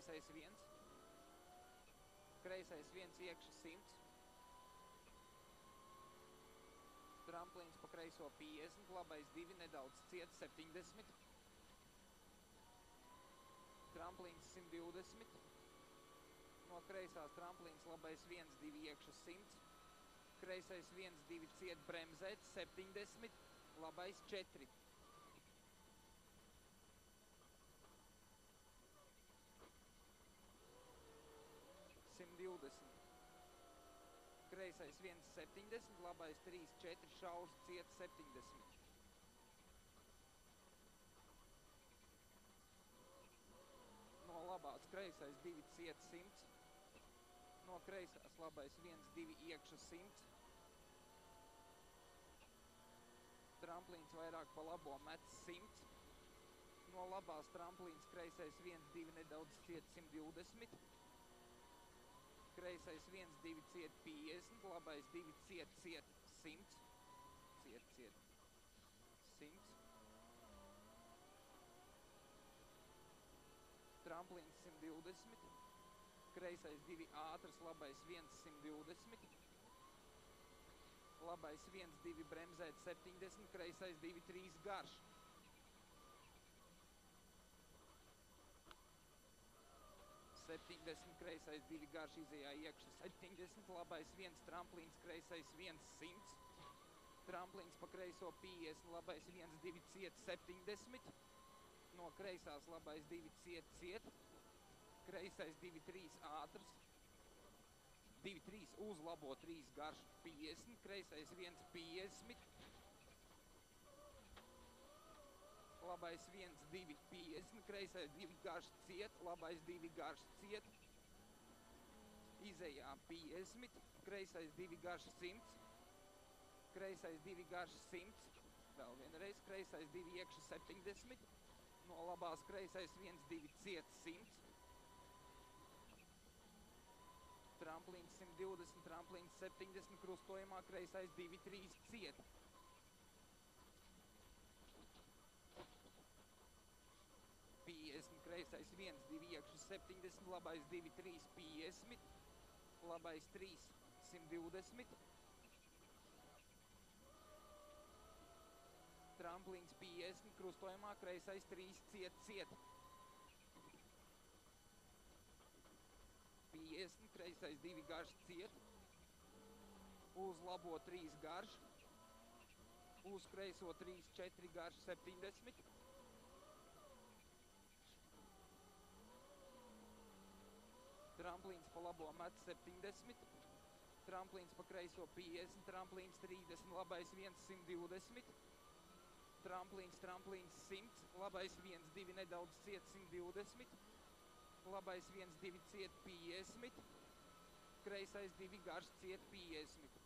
kreisais 1, kreisais 1 iekša 100, tramplīns pa kreiso 50, labais 2 nedaudz ciet 70, tramplīns 120, no kreisās tramplīns labais 1, 2 iekša 100, kreisais 1, 2 ciet bremzēt 70, labais 4. Kreisais 1, 70, labais 3, 4, šaurs ciet 70. No labās kreisais 2 ciet 100, no kreisās labais 1, 2 iekša 100, tramplīns vairāk pa labo met 100, no labās tramplīns kreisais 1, 2 nedaudz ciet 120, kreisais 1, 2 ciet 50, labais 2 ciet 100, ciet 100, tramplīns 120, kreisais 2 ātrs, labais 1, 120, labais 1, 2 bremzēt 70, kreisais 2, 3 garš. Kreisais 2 garš izejā iekša 70, labais 1, tramplīns, kreisais 1, 100, tramplīns pa kreiso 50, labais 1, 2 ciet 70, no kreisās labais 2 ciet, kreisais 2, 3 ātrs, 2, 3 uz labo 3 garš 50, kreisais 1, 50, labais 1, 2, 50, kreisais 2 garš ciet, labais 2 garš ciet, izejā 50, kreisais 2 garš 100, kreisais 2 garš 100, vēl vienreiz, kreisais 2 iekša 70, no labās kreisais 1, 2 ciet 100, tramplīns 120, tramplīns 70, krustojumā kreisais 2, 3 ciet. Kreisais 1, 2 iekša 70, labais 2, 3, 50, labais 3, 120, tramplīns 50, krustojumā kreisais 3 ciet. 50, kreisais 2 garš ciet, uz labo 3 garš, uz kreiso 3, 4 garš 70, tramplīns pa labo met 70, tramplīns pa kreiso 50, tramplīns 30, labais 1, 120, tramplīns 100, labais 1, 2 nedaudz ciet 120, labais 1, 2 ciet 50, kreisais 2 garš ciet 50.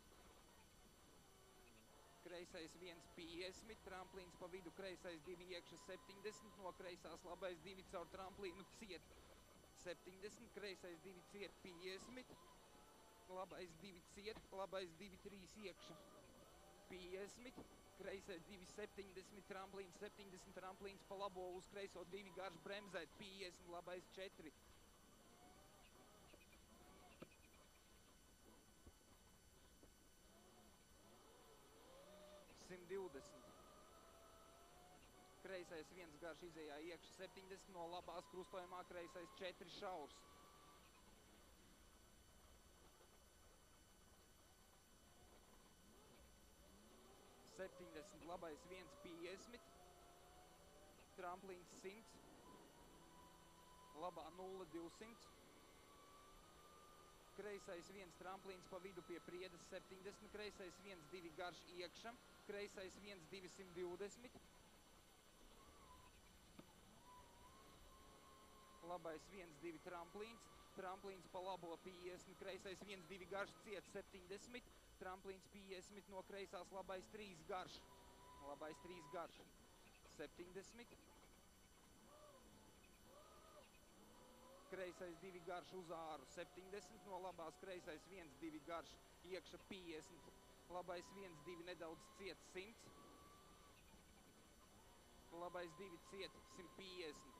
Kreisais 1, 50, tramplīns pa vidu, kreisais 2 iekša 70, no kreisās labais 2 caur tramplīnu ciet 70, kreisais 2 ciet 50, labais 2 ciet, labais 2, 3 iekša 50, kreisais 2, 70, tramplīns 70, tramplīns pa labo uz kreiso 2 garš bremzēt 50, labais 4. Kreisais 1 garš izejā iekša 70, no labās krustojumā kreisais 4 šaurs. Labais 1, 50, tramplīns 100, labā 0, 200, kreisais 1, tramplīns pa vidu pie priedes 70, kreisais 1, 2 garš iekša, kreisais 1, 2, 120, labais 1, 2 tramplīns, tramplīns pa labo 50, kreisais 1, 2 garš ciet 70, tramplīns 50, no kreisās labais 3 garš, labais 3 garš 70, kreisais 2 garš uz āru 70, no labās kreisais 1, 2 garš iekša 50, labais 1, 2 nedaudz ciet 100, labais 2 ciet 150.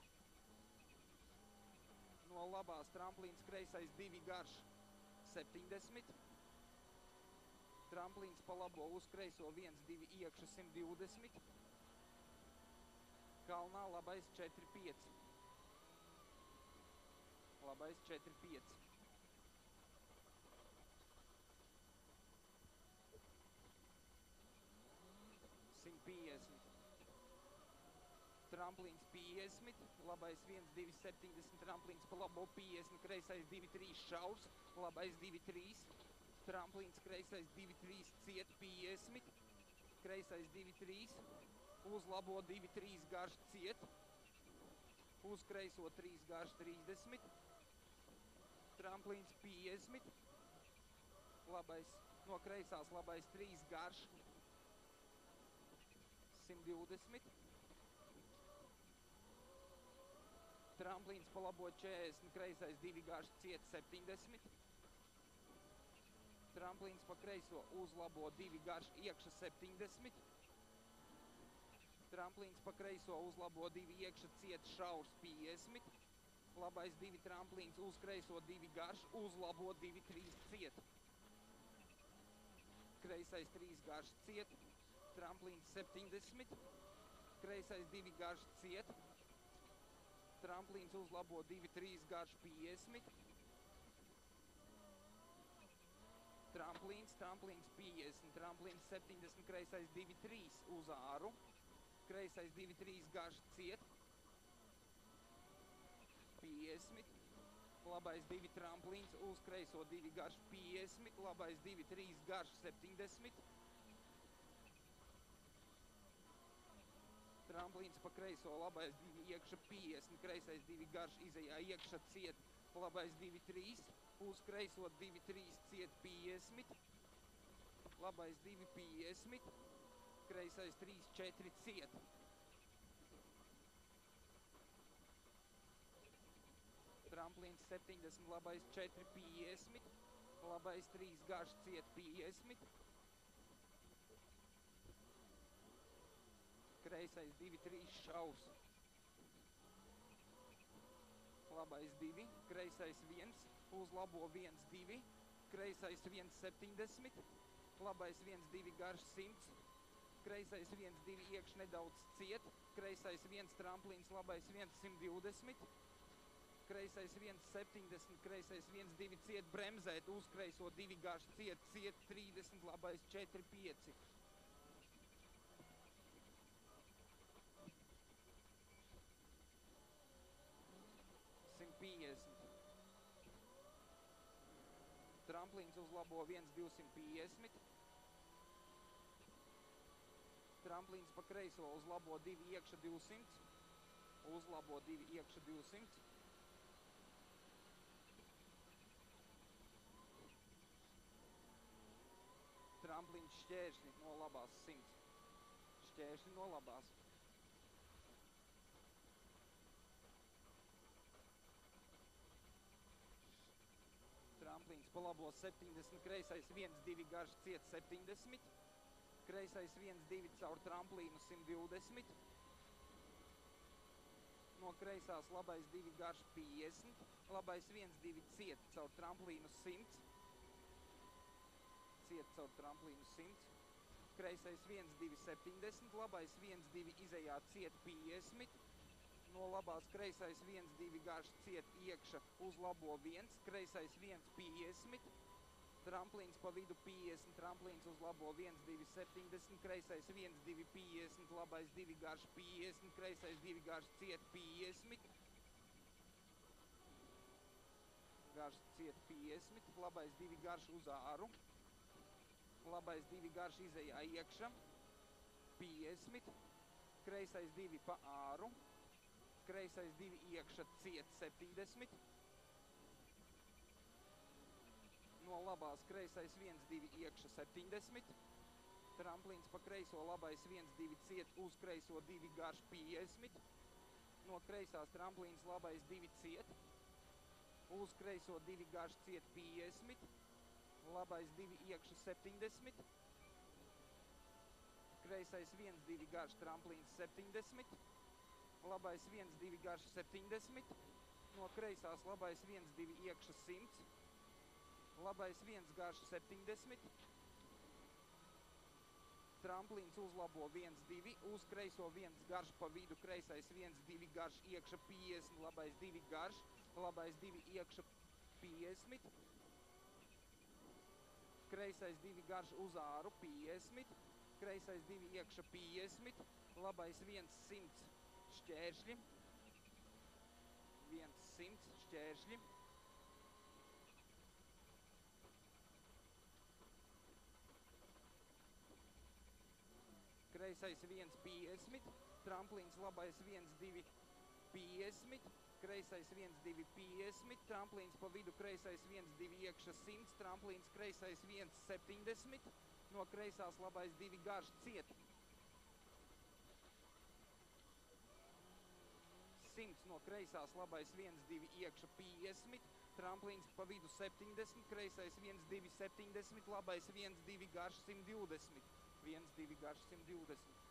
No labās tramplīns kreisais 2 garš 70. Tramplīns pa labo uz kreiso 1, 2 iekša 120. Kalnā labais 4, 5. Labais 4, 5. Tramplīns 50, labais 1, 2, 70, tramplīns pa labo 50, kreisais 2, 3, šaurs, labais 2, 3, tramplīns kreisais 2, 3, ciet 50, kreisais 2, 3, uz labo 2, 3, garš ciet, uz kreiso 3, garš 30, tramplīns 50, labais, no kreisās labais 3, garš 120, tramplīns pa labo 40, kreisais 2 garš ciet 70. Tramplīns pa kreiso uz labo 2 garš iekša 70. Tramplīns pa kreiso uz labo 2 iekša ciet šaurs 50. Labais 2 tramplīns uz kreiso 2 garš uz labo 2 3 ciet. Kreisais 3 garš ciet. Tramplīns 70. Kreisais 2 garš ciet. Tramplīns uz labo 2, 3, garš 50. Tramplīns 50, tramplīns 70, kreisais 2, 3 uz āru. Kreisais 2, 3, garš ciet. 50. Labais 2 tramplīns uz kreiso 2 garš 50. Labais 2, 3, garš 70. Tramplīns pa kreiso, labais 2 iekša 50, kreisais 2 garš izejā iekša ciet, labais 2, 3, uz kreiso 2, 3 ciet 50, labais 2, 50, kreisais 3, 4 ciet. Tramplīns 70, labais 4, 50, labais 3 garš ciet 50. Kreisais 2, 3 šaurs. Labais 2, kreisais 1, uz labo 1, 2, kreisais 1, 70, labais 1, 2 garš 100, kreisais 1, 2 iekš nedaudz ciet, kreisais 1 tramplīns, labais 1, 120, kreisais 1, 70, kreisais 1, 2 ciet bremzēt, uz kreiso 2 garš ciet 30, labais 4, 5. 150. Tramplīns uz labo 1, 250. Tramplīns pa kreiso uz labo 2 iekša 200. Uz labo 2 iekša 200. Tramplīns šķēršļi no labās 100. Šķēršļi no labās. Tramplīns pa labo 70, kreisais 1, 2 garš ciet 70, kreisais 1, 2 caur tramplīnu 120, no kreisās labais 2 garš 50, labais 1, 2 ciet caur tramplīnu 100, ciet caur tramplīnu 100, kreisais 1, 2, 70, labais 1, 2 izejā ciet 50, no labās kreisais 1, 2 garš ciet iekša uz labo 1, kreisais 1, 50, tramplīns pa vidu 50, tramplīns uz labo 1, 2, 70, kreisais 1, 2, 50, labais 2 garš 50, kreisais 2 garš ciet 50, garš ciet 50, labais 2 garš uz āru, labais 2 garš izejā iekša 50, kreisais 2 pa āru, kreisais 2 iekša ciet 70, no labās kreisais 1, 2 iekša 70, tramplīns pa kreiso labais 1, 2 ciet uz kreiso 2 garš 50, no kreisās tramplīns labais 2 ciet, uz kreiso 2 garš ciet 50, labais 2 iekša 70, kreisais 1, 2 garš tramplīns 70, labais 1, 2 garš 70, no kreisās labais 1, 2, iekša 100, labais 1 garš 70, tramplīns uzlabo 1, 2, uz kreiso 1 garš pa vidu, kreisais 1, 2 garš iekša 50, labais 2 garš, labais 2 iekša 50, kreisais 2 garš uz āru 50, kreisais 2 iekša 50, labais 1, 100 šķēršļi, 1, 100 šķēršļi, kreisais 1, 50, tramplīns labais 1, 2, 50, kreisais 1, 2, 50, tramplīns pa vidu, kreisais 1, 2, iekša 100, tramplīns kreisais 1, 70, no kreisās labais 2 garš ciet. 100 no kreisās labais 1, 2, iekša 50, tramplīns pa vidu 70, kreisais 1, 2, 70, labais 1, 2 garš 120, 1, 2 garš 120.